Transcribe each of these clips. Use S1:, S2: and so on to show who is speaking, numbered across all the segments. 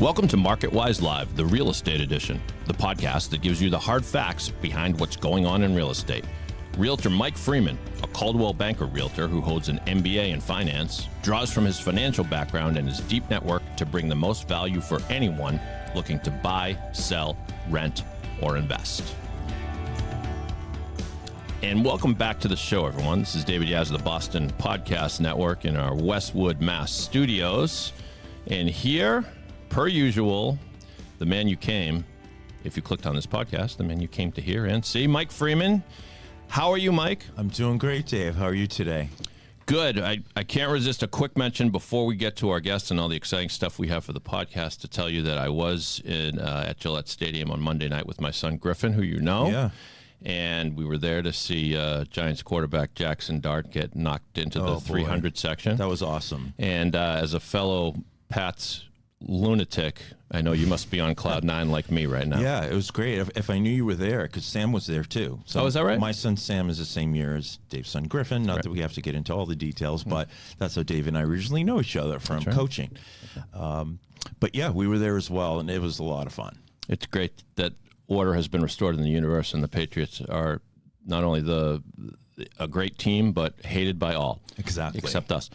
S1: Welcome to MarketWise Live, the real estate edition, the podcast that gives you the hard facts behind what's going on in real estate. Realtor Mike Freeman, a Coldwell Banker realtor who holds an MBA in finance, draws from his financial background and his deep network to bring the most value for anyone looking to buy, sell, rent, or invest. And welcome back to the show, everyone. This is David Yaz of the Boston Podcast Network in our Westwood, Mass studios. And here, per usual, the man you came, if you clicked on this podcast, the man you came to hear and see, Mike Freeman. How are you, Mike?
S2: I'm doing great, Dave. How are you today?
S1: Good. I can't resist a quick mention before we get to our guests and all the exciting stuff we have for the podcast to tell you that I was at Gillette Stadium on Monday night with my son Griffin, who you know.
S2: Yeah.
S1: And we were there to see Giants quarterback Jackson Dart get knocked into the 300 section.
S2: That was awesome.
S1: And as a fellow Pats lunatic, I know you must be on cloud nine like me right now.
S2: Yeah, it was great. If I knew you were there, because Sam was there too. So
S1: is that right?
S2: My son Sam is the same year as Dave's son Griffin. Not that we have to get into all the details, but that's how Dave and I originally know each other from coaching. But yeah, we were there as well, and it was a lot of fun.
S1: It's great that order has been restored in the universe, and the Patriots are not only a great team, but hated by all.
S2: Exactly.
S1: Except us.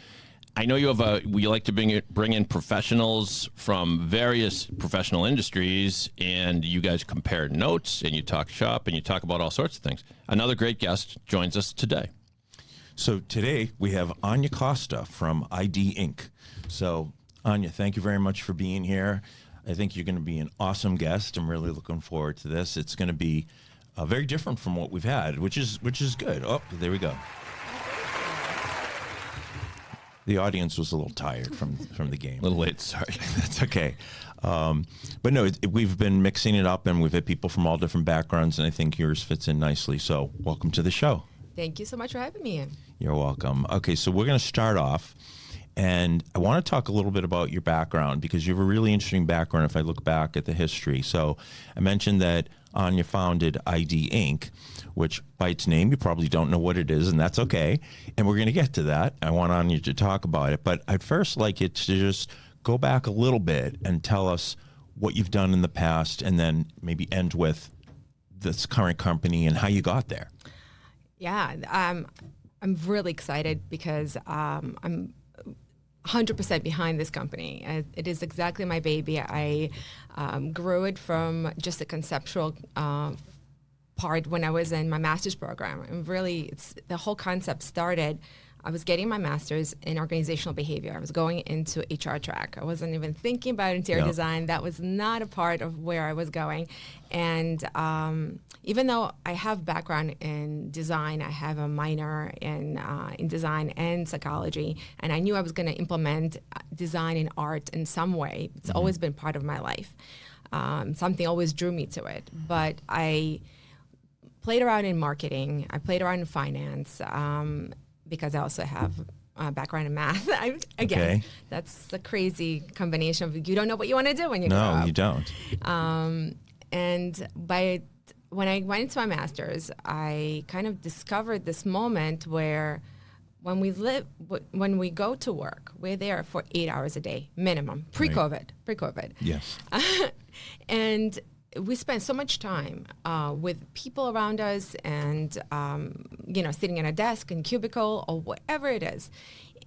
S1: I know you have we like to bring in professionals from various professional industries, and you guys compare notes, and you talk shop, and you talk about all sorts of things. Another great guest joins us today.
S2: So today we have Anya Costa from ID Inc. So Anya, thank you very much for being here. I think you're going to be an awesome guest. I'm really looking forward to this. It's going to be very different from what we've had, which is good. Oh, there we go. The audience was a little tired from the game.
S1: A little late, sorry.
S2: That's okay. But no, we've been mixing it up, and we've had people from all different backgrounds, and I think yours fits in nicely. So welcome to the show.
S3: Thank you so much for having me in.
S2: You're welcome. Okay, so we're going to start off, and I want to talk a little bit about your background, because you have a really interesting background if I look back at the history. So I mentioned that Anya founded ID Inc., which by its name, you probably don't know what it is, and that's okay. And we're going to get to that. I want Anya to talk about it. But I'd first like it to just go back a little bit and tell us what you've done in the past, and then maybe end with this current company and how you got there.
S3: Yeah, I'm really excited because I'm 100% behind this company. It is exactly my baby. I grew it from just a conceptual part when I was in my master's program. And really, the whole concept started, I was getting my master's in organizational behavior. I was going into HR track. I wasn't even thinking about interior design. That was not a part of where I was going. And even though I have background in design, I have a minor in design and psychology, and I knew I was going to implement design and art in some way. It's always been part of my life. Something always drew me to it. But I played around in marketing. I played around in finance because I also have a background in math. That's a crazy combination of you don't know what you want to do when you grow up.
S2: No, you don't.
S3: And when I went into my master's, I kind of discovered this moment where when we go to work, we're there for 8 hours a day, minimum, pre-COVID.
S2: Yes.
S3: And we spend so much time with people around us and, sitting at a desk in cubicle or whatever it is.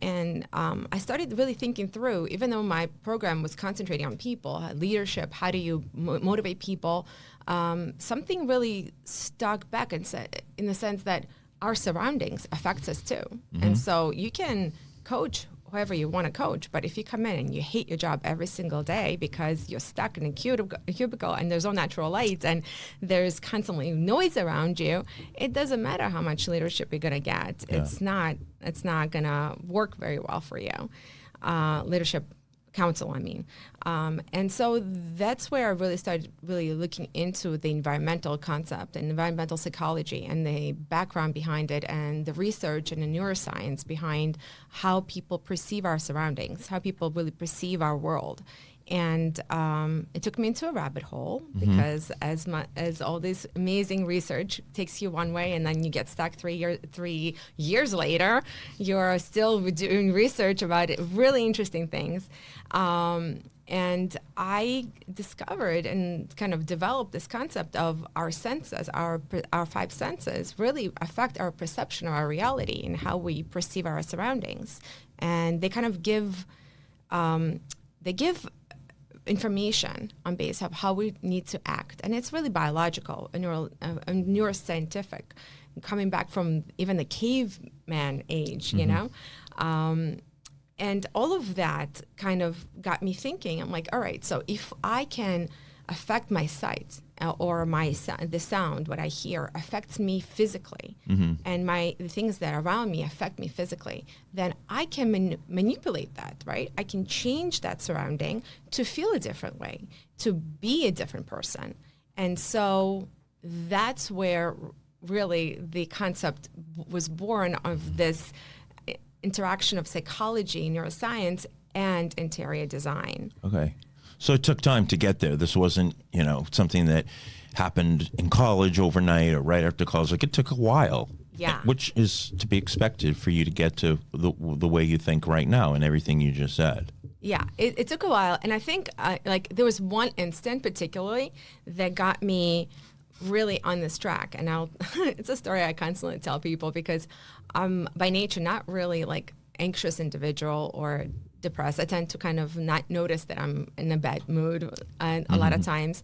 S3: And I started really thinking through, even though my program was concentrating on people, leadership, how do you motivate people, something really stuck back and said, in the sense that our surroundings affects us too. Mm-hmm. And so you can coach whoever you want to coach, but if you come in and you hate your job every single day because you're stuck in a cubicle and there's no natural light and there's constantly noise around you, it doesn't matter how much leadership you're going to get. Yeah. It's not going to work very well for you. Leadership council, I mean. And so that's where I really started looking into the environmental concept and environmental psychology and the background behind it and the research and the neuroscience behind how people perceive our surroundings, how people really perceive our world. And it took me into a rabbit hole because as all this amazing research takes you one way, and then you get stuck 3 years later, you're still doing research about really interesting things. And I discovered and kind of developed this concept of our senses, our 5 senses really affect our perception of our reality and how we perceive our surroundings. And they kind of give information on base of how we need to act. And it's really biological and neuroscientific, coming back from even the caveman age, you know? And all of that kind of got me thinking. I'm like, all right, so if I can affect my sight or the sound, what I hear affects me physically, and the things that are around me affect me physically, then I can manipulate that, right? I can change that surrounding to feel a different way, to be a different person. And so that's where really the concept was born of this interaction of psychology, neuroscience, and interior design.
S2: Okay. So it took time to get there. This wasn't, something that happened in college overnight or right after college. Like, it took a while.
S3: Yeah.
S2: Which is to be expected for you to get to the way you think right now and everything you just said.
S3: Yeah, it took a while. And I think there was one instant particularly that got me really on this track. And it's a story I constantly tell people because I'm by nature not really like anxious individual or depressed. I tend to kind of not notice that I'm in a bad mood a lot of times.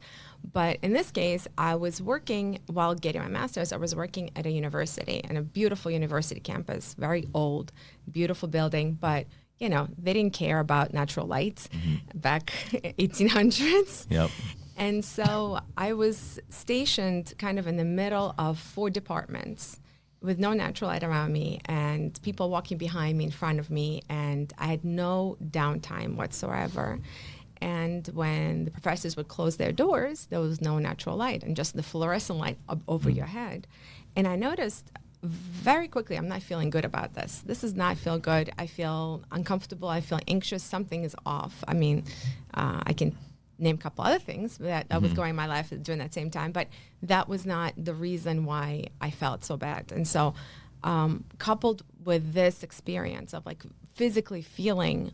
S3: But in this case, I was working while getting my master's. I was working at a university, and a beautiful university campus, very old, beautiful building. But, they didn't care about natural light back 1800s.
S2: Yep.
S3: And so I was stationed kind of in the middle of 4 departments with no natural light around me and people walking behind me, in front of me, and I had no downtime whatsoever. And when the professors would close their doors, there was no natural light and just the fluorescent light up over your head. And I noticed very quickly, I'm not feeling good about this. This does not feel good. I feel uncomfortable. I feel anxious. Something is off. I mean, I can name a couple other things that was going in my life during that same time, but that was not the reason why I felt so bad. And so coupled with this experience of like physically feeling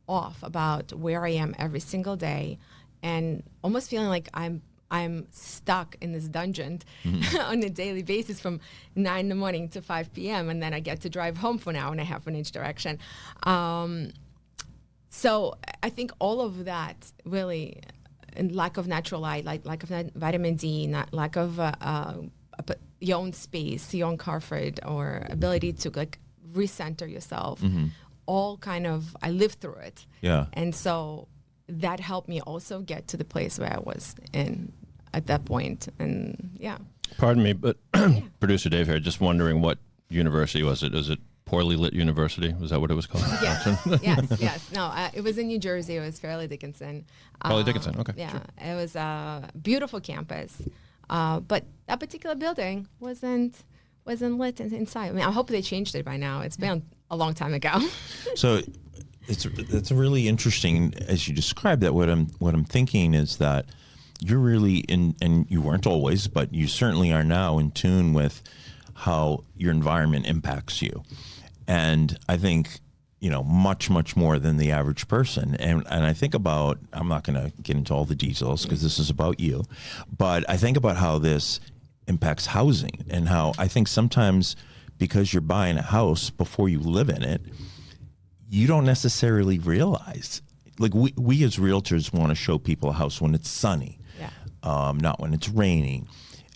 S3: off about where I am every single day and almost feeling like I'm stuck in this dungeon on a daily basis from 9 in the morning to 5 p.m. and then I get to drive home for an hour and a half in each direction. So I think all of that really, and lack of natural light, lack of vitamin D, lack of your own space, your own comfort, or ability to like recenter yourself, all kind of, I lived through it.
S2: Yeah.
S3: And so that helped me also get to the place where I was in at that point. And yeah.
S1: Pardon me, but producer Dave here, just wondering what university was it? Is it Poorly Lit University? Was that what it was called?
S3: Yes. No, it was in New Jersey. It was Fairleigh Dickinson.
S1: Fairleigh Dickinson, okay.
S3: Yeah,
S1: sure.
S3: It was a beautiful campus. But that particular building wasn't lit inside. I mean, I hope they changed it by now. It's been a long time ago.
S2: So it's really interesting as you describe that. What I'm thinking is that you're really and you weren't always, but you certainly are now in tune with how your environment impacts you. And I think, much, much more than the average person. And I think about, I'm not going to get into all the details because this is about you, but I think about how this impacts housing and how I think sometimes because you're buying a house before you live in it, you don't necessarily realize. Like we as realtors want to show people a house when it's sunny, not when it's raining.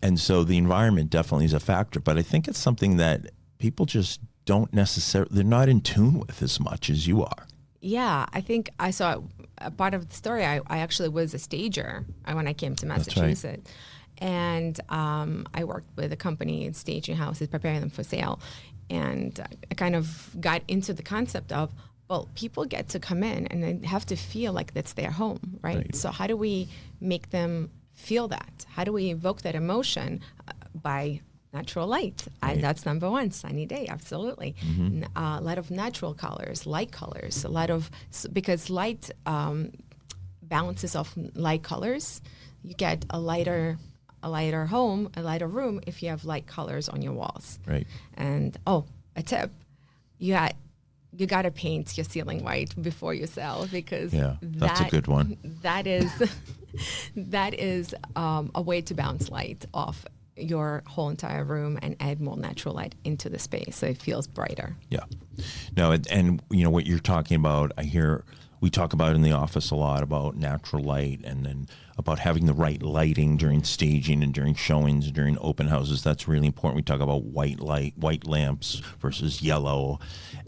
S2: And so the environment definitely is a factor, but I think it's something that people just don't necessarily, they're not in tune with as much as you are.
S3: Yeah, I think I saw a part of the story. I actually was a stager when I came to Massachusetts. Right. And I worked with a company in staging houses, preparing them for sale. And I kind of got into the concept of, well, people get to come in and they have to feel like that's their home, right? So how do we make them feel that? How do we evoke that emotion? By natural light. Right. That's number one. Sunny day, absolutely. A lot of natural colors, light colors, because light balances of light colors. You get a lighter home, a lighter room if you have light colors on your walls.
S2: Right.
S3: And a tip, you got to paint your ceiling white before you sell, because
S2: that's a good one.
S3: That is a way to bounce light off your whole entire room and add more natural light into the space so it feels brighter.
S2: Yeah. No, and you know what you're talking about, we talk about in the office a lot about natural light, and then about having the right lighting during staging and during showings and during open houses. That's really important. We talk about white lamps versus yellow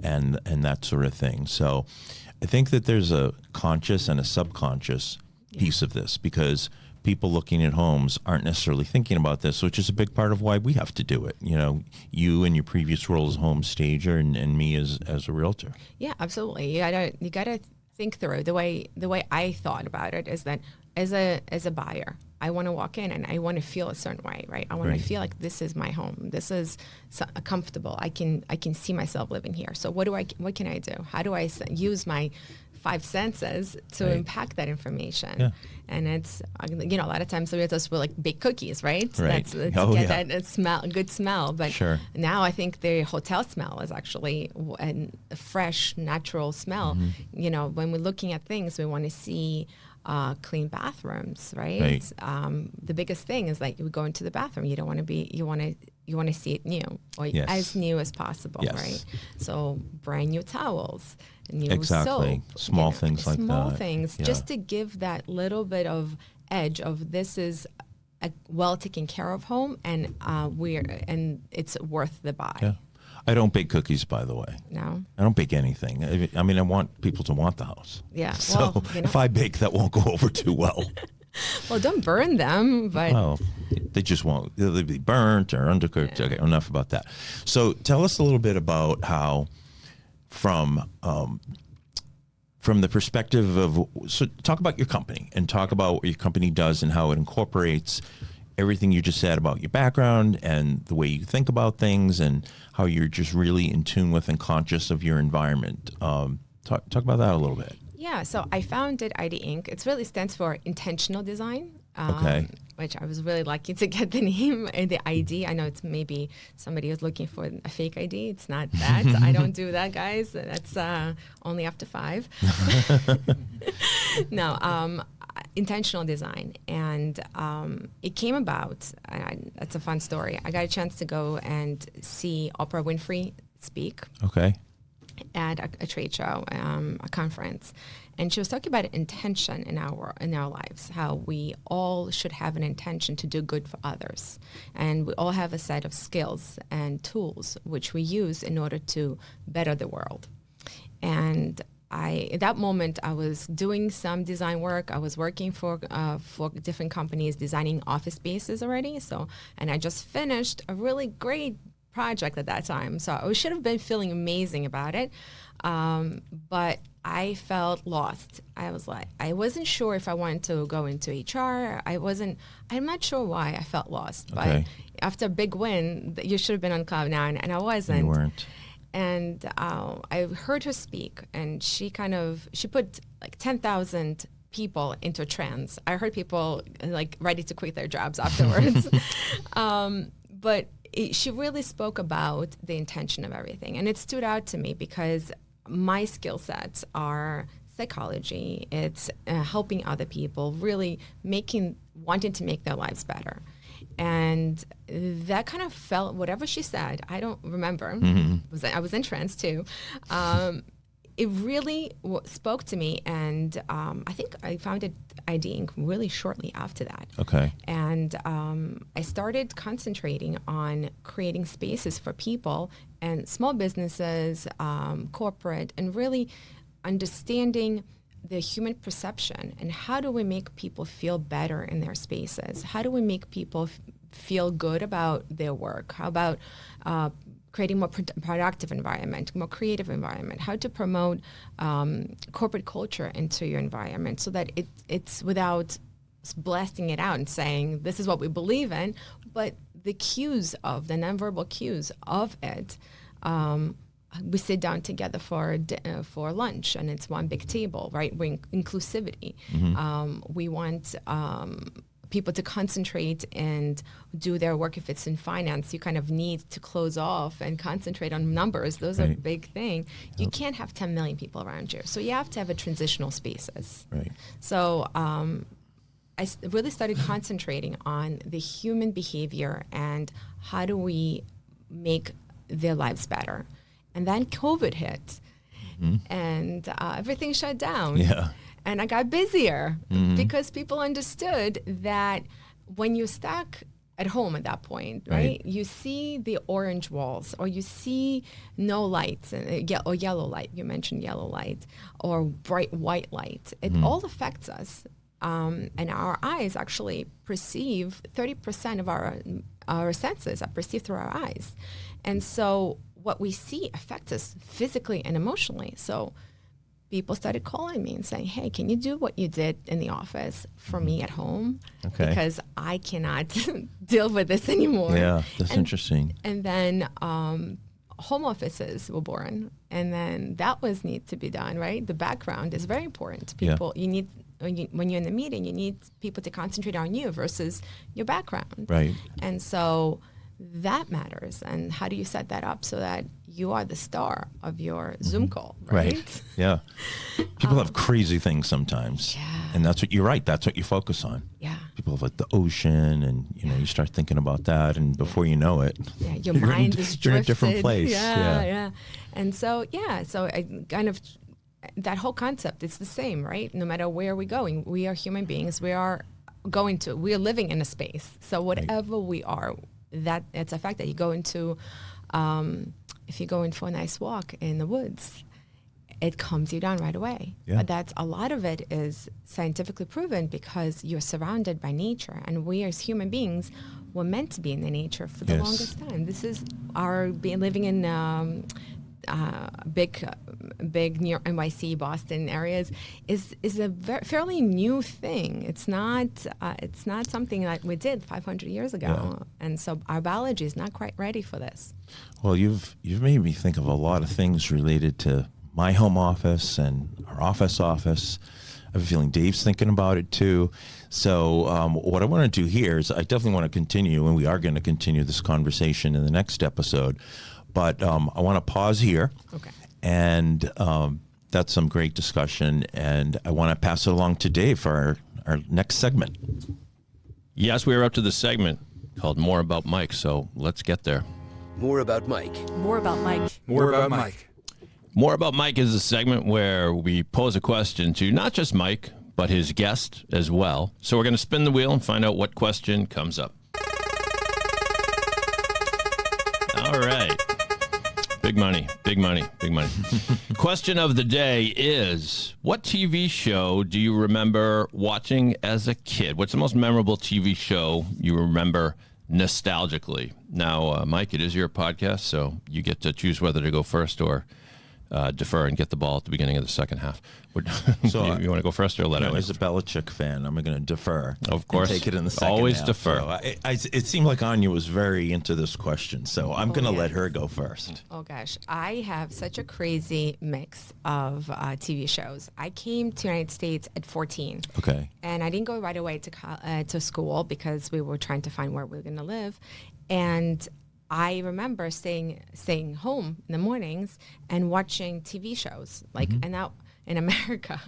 S2: and that sort of thing. So I think that there's a conscious and a subconscious piece of this, because people looking at homes aren't necessarily thinking about this, which is a big part of why we have to do it. You know, you in your previous role as a home stager, and me as a realtor.
S3: Yeah, absolutely. You gotta think through. The way I thought about it is that as a buyer, I want to walk in and I want to feel a certain way, right? I want to feel like this is my home. This is comfortable. I can see myself living here. So what can I do? How do I use my 5 senses to impact that information?
S2: Yeah.
S3: And it's, a lot of times we just will like bake cookies, right?
S2: Right.
S3: That good smell. But
S2: sure.
S3: Now I think the hotel smell is actually a fresh, natural smell.
S2: Mm-hmm.
S3: When we're looking at things, we want to see clean bathrooms, right? The biggest thing is like you go into the bathroom, you want to see it new, or as new as possible, right? So brand new towels, new soap,
S2: small things like that.
S3: Small things, just to give that little bit of edge of this is a well taken care of home, and it's worth the buy.
S2: Yeah. I don't bake cookies, by the way.
S3: No?
S2: I don't bake anything. I mean, I want people to want the house.
S3: Yeah.
S2: So if I bake, that won't go over too well.
S3: Well, don't burn them, but...
S2: Well, they just won't. They'll be burnt or undercooked. Yeah. Okay, enough about that. So tell us a little bit about how, from the perspective of... So talk about your company, and talk about what your company does and how it incorporates everything you just said about your background and the way you think about things, and how you're just really in tune with and conscious of your environment. Talk about that a little bit.
S3: Yeah, so I founded ID Inc. It really stands for intentional design, which I was really lucky to get the name and the ID. I know it's maybe somebody who's looking for a fake ID. It's not that. I don't do that, guys. That's only after 5. No, intentional design. And it came about, that's a fun story. I got a chance to go and see Oprah Winfrey speak.
S2: Okay.
S3: At a trade show, a conference, and she was talking about intention in our lives. How we all should have an intention to do good for others, and we all have a set of skills and tools which we use in order to better the world. And at that moment, I was doing some design work. I was working for different companies, designing office spaces already. And I just finished a really great project at that time. So I should have been feeling amazing about it. But I felt lost. I wasn't sure if I wanted to go into HR. I'm not sure why I felt lost.
S2: Okay.
S3: But after a big win, you should have been on cloud nine, and I wasn't.
S2: You weren't.
S3: And I heard her speak, and she put like 10,000 people into a trance. I heard people like ready to quit their jobs afterwards. But she really spoke about the intention of everything. And it stood out to me because my skill sets are psychology. It's helping other people, really wanting to make their lives better. And that kind of felt, whatever she said, I don't remember. Mm-hmm. I was in trance too. It really spoke to me, and I think I founded ID Inc. really shortly after that.
S2: Okay.
S3: And I started concentrating on creating spaces for people and small businesses, corporate, and really understanding the human perception and how do we make people feel better in their spaces? How do we make people feel good about their work? How about creating more productive environment, more creative environment? How to promote corporate culture into your environment so that it's without blasting it out and saying this is what we believe in, but the cues of the nonverbal cues of it we sit down together for lunch, and it's one big table, right? We're inclusivity. We want people to concentrate and do their work. If it's in finance, you kind of need to close off and concentrate on numbers. Those are a big thing. You can't have 10 million people around you. So you have to have a transitional spaces.
S2: Right.
S3: So I really started concentrating on the human behavior and how do we make their lives better. And then COVID hit and everything shut down.
S2: Yeah.
S3: And I got busier because people understood that when you're stuck at home at that point, right? You see the orange walls, or you see no lights, or yellow light. You mentioned yellow light, or bright white light. It all affects us. And our eyes actually perceive 30% of our senses are perceived through our eyes. And so what we see affects us physically and emotionally. So people started calling me and saying, hey, can you do what you did in the office for me at home?
S2: Okay.
S3: Because I cannot deal with this anymore.
S2: Yeah, that's interesting.
S3: And then home offices were born. And then that was need to be done, right? The background is very important. People, you need, when you're in the meeting, you need people to concentrate on you versus your background.
S2: Right.
S3: And so that matters. And how do you set that up so that you are the star of your Zoom call, right?
S2: Yeah. People have crazy things sometimes.
S3: Yeah.
S2: And that's what you're right. That's what you focus on.
S3: Yeah.
S2: People have like the ocean, and you start thinking about that, and before you know it,
S3: yeah, your mind is drifted.
S2: You're in a different place.
S3: Yeah. And so so I kind of, that whole concept, it's the same, right? No matter where we're going, we are human beings. We are living in a space. So whatever we are, that it's a fact that you go into, if you go in for a nice walk in the woods, it calms you down right away.
S2: Yeah.
S3: But that's, a lot of it is scientifically proven because you're surrounded by nature, and we as human beings were meant to be in the nature for the longest time. This is our living in big near NYC, Boston areas is a fairly new thing. It's not something that we did 500 years ago, and so our biology is not quite ready for this.
S2: Well, you've made me think of a lot of things related to my home office and our office. I have a feeling Dave's thinking about it too. So what I want to do here is I definitely want to continue, and we are going to continue this conversation in the next episode. But I want to pause here.
S3: Okay.
S2: And that's some great discussion. And I want to pass it along to Dave for our next segment.
S1: Yes, we are up to the segment called More About Mike. So let's get there.
S4: More about Mike.
S5: More about Mike.
S6: More about Mike.
S1: More About Mike is a segment where we pose a question to not just Mike, but his guest as well. So we're going to spin the wheel and find out what question comes up. All right. Big money, big money, big money. Question of the day is, what TV show do you remember watching as a kid? What's the most memorable TV show you remember nostalgically? Now, Mike, it is your podcast, so you get to choose whether to go first or defer and get the ball at the beginning of the second half. So you want to go first or let
S2: As a Belichick fan, I'm going to defer.
S1: Of course.
S2: And take it in the second
S1: Always
S2: half.
S1: defer.
S2: So it seemed like Anya was very into this question, so I'm going to let her go first.
S3: Oh, gosh. I have such a crazy mix of TV shows. I came to the United States at 14.
S2: Okay.
S3: And I didn't go right away to school because we were trying to find where we were going to live. And I remember staying home in the mornings and watching TV shows, and that in America.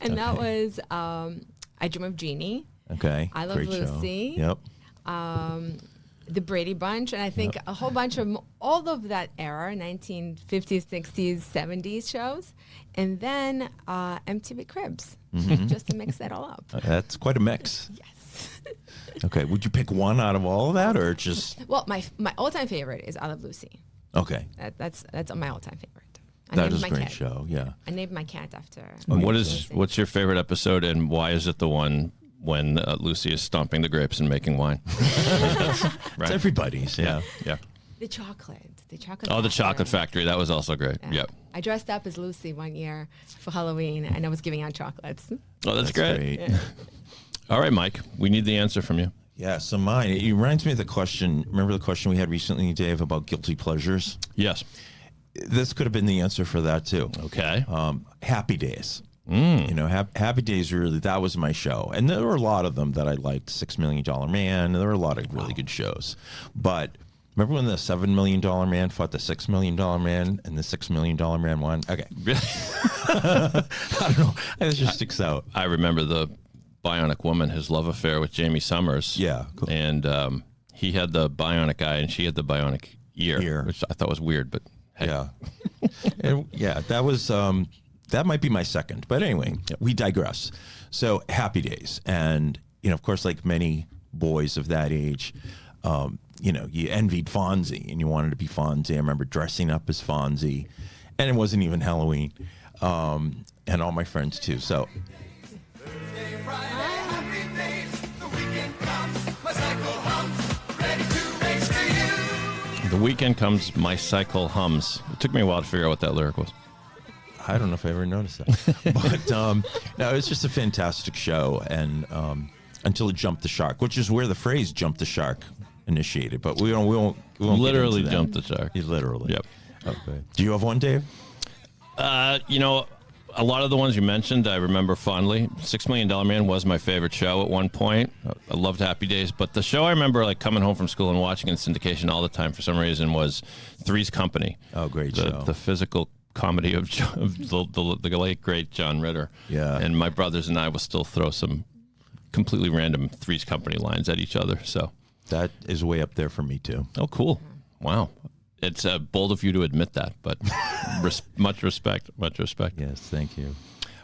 S3: And that was I Dream of Jeannie.
S2: Okay.
S3: I Love
S2: Great
S3: Lucy.
S2: Show.
S3: Yep. The Brady Bunch, and I think a whole bunch of all of that era, 1950s, 60s, 70s shows, and then MTV Cribs, just to mix that all up.
S2: That's quite a mix.
S3: Yes.
S2: Okay. Would you pick one out of all of that, or just?
S3: Well, my all-time favorite is I Love Lucy.
S2: Okay.
S3: That's my all-time favorite.
S2: That is a great show. Yeah.
S3: I named my cat after.
S1: And what's your favorite episode, and why is it the one when Lucy is stomping the grapes and making wine?
S2: Right. It's everybody's. Yeah.
S3: The chocolate.
S1: Oh, the Chocolate Factory. That was also great.
S3: Yeah.
S1: Yep.
S3: I dressed up as Lucy one year for Halloween, and I was giving out chocolates.
S1: Oh, that's great. All right, Mike. We need the answer from you.
S2: Yeah. So mine. It reminds me of the question. Remember the question we had recently, Dave, about guilty pleasures?
S1: Yes.
S2: this could have been the answer for that too.
S1: Okay.
S2: Happy Days. You know, Happy Days, really, that was my show. And there were a lot of them that I liked. $6 Million Man. There were a lot of really good shows. But remember when the $7 Million Man fought the $6 Million Man and the $6 Million Man won? Okay.
S1: Really?
S2: I don't know. It just sticks out.
S1: I remember the Bionic Woman, his love affair with Jamie Summers.
S2: Yeah. Cool.
S1: And he had the bionic eye and she had the bionic ear. Which I thought was weird, but hey.
S2: Yeah. And, yeah, that was... that might be my second. But anyway, we digress. So Happy Days. And, you know, of course, like many boys of that age, you know, you envied Fonzie and you wanted to be Fonzie. I remember dressing up as Fonzie. And it wasn't even Halloween. And all my friends, too. So...
S1: The weekend comes, my cycle hums. It took me a while to figure out what that lyric was.
S2: I don't know if I ever noticed that. But no, it's just a fantastic show. And until it jumped the shark, which is where the phrase "jump the shark" initiated. But we won't
S1: literally jump the shark.
S2: Literally.
S1: Yep.
S2: Okay. Do you have one, Dave?
S1: You know, a lot of the ones you mentioned, I remember fondly. $6 Million Man was my favorite show at one point. I loved Happy Days. But the show I remember like coming home from school and watching in syndication all the time for some reason was Three's Company.
S2: Oh, great show.
S1: The physical comedy of the late, great John Ritter.
S2: Yeah.
S1: And my brothers and I will still throw some completely random Three's Company lines at each other. So
S2: that is way up there for me, too.
S1: Oh, cool. Wow. It's bold of you to admit that, but much respect.
S2: Yes, thank you.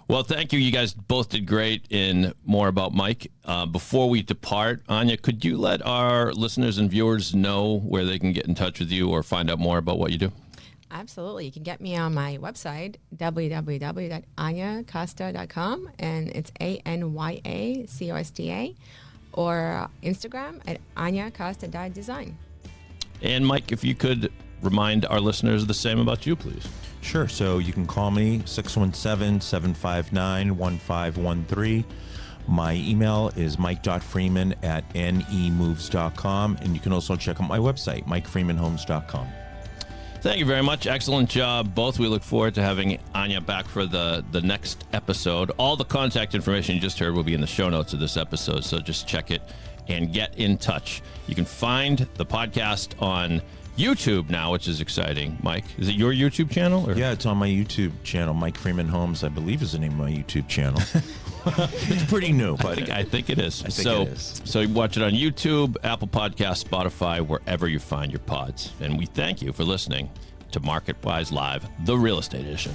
S1: Well, thank you. You guys both did great in more about Mike. Before we depart, Anya, could you let our listeners and viewers know where they can get in touch with you or find out more about what you do?
S3: Absolutely. You can get me on my website, www.anyacosta.com, and it's ANYACOSTA, or Instagram at anyacosta.design.
S1: And Mike, if you could remind our listeners the same about you, please.
S2: Sure. So you can call me 617-759-1513. My email is mike.freeman@nemoves.com. And you can also check out my website, mikefreemanhomes.com.
S1: Thank you very much. Excellent job, both. We look forward to having Anya back for the next episode. All the contact information you just heard will be in the show notes of this episode, so just check it and get in touch. You can find the podcast on YouTube now, which is exciting. Mike, is it your YouTube channel? Or?
S2: Yeah, it's on my YouTube channel. Mike Freeman Homes, I believe, is the name of my YouTube channel. It's pretty new, but
S1: I think it is.
S2: I think it is.
S1: So you watch it on YouTube, Apple Podcasts, Spotify, wherever you find your pods. And we thank you for listening to MarketWise Live, the Real Estate Edition.